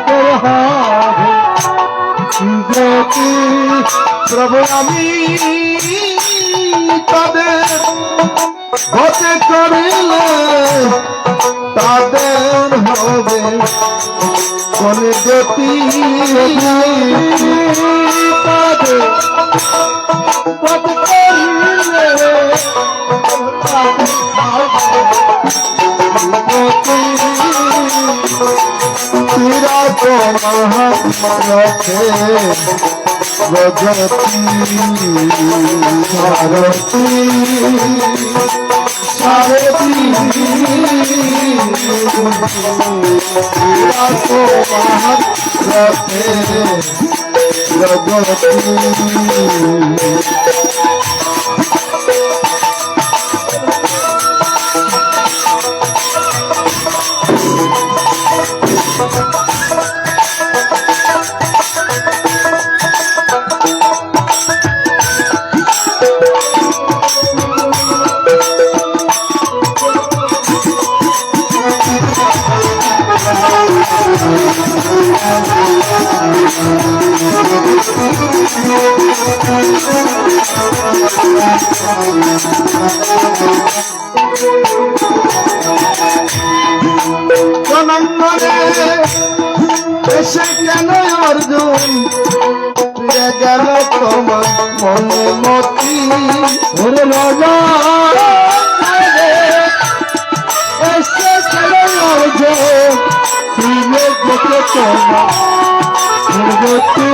তাদের হবে জ্যোতি। প্রভু আমি তাদের হতে করিলে তাদের হবে কোন জ্যোতি। তাদের হতে করিলে তাদের হবে বিরাট মহারথে জগতি ভারতী সারথী বিরাট মহারথে জগতি। জনমনে এসে কেন অর্জুন গেল তোমার মনে মতি। ওরে রাজা এসে কেন অর্জুন ফিরে যেতে তোমার গতি।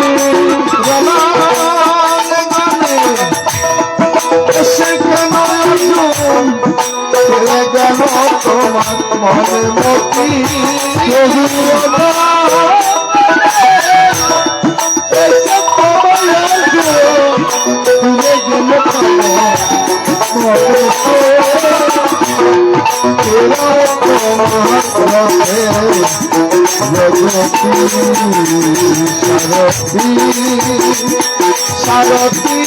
এসে কেন অর্জুন ফিরে গেল তোমার মনে মতি। সারথী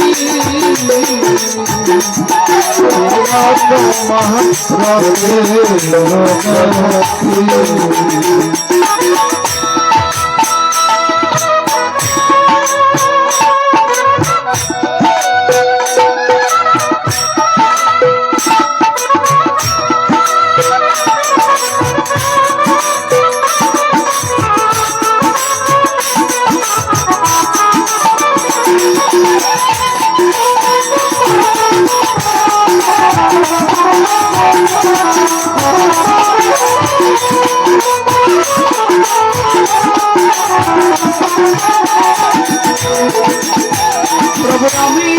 প্রভু আমি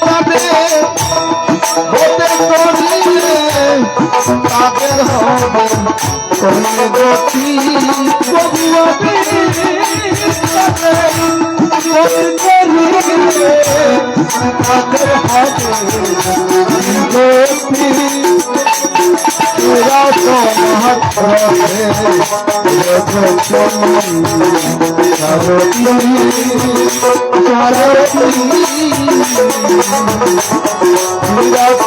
তাদের হতে করিলে তাদের হবে কোন গতি। প্রভু আমি তাদের হতে করিলে তাদের হবে গতি। বিরাট মহারথে বিরাট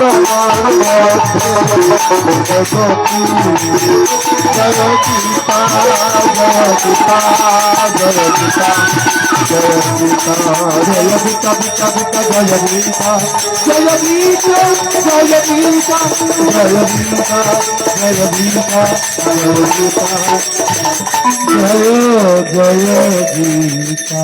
জয় গীতা জয় গীতা জয় গীতা জয় গীতা জয় গীতা গীতা গীতা জয় গীতা জয় গীতা জয় গীতা জয় গীতা জয় গীতা জয় গীতা জয় জয় গীতা।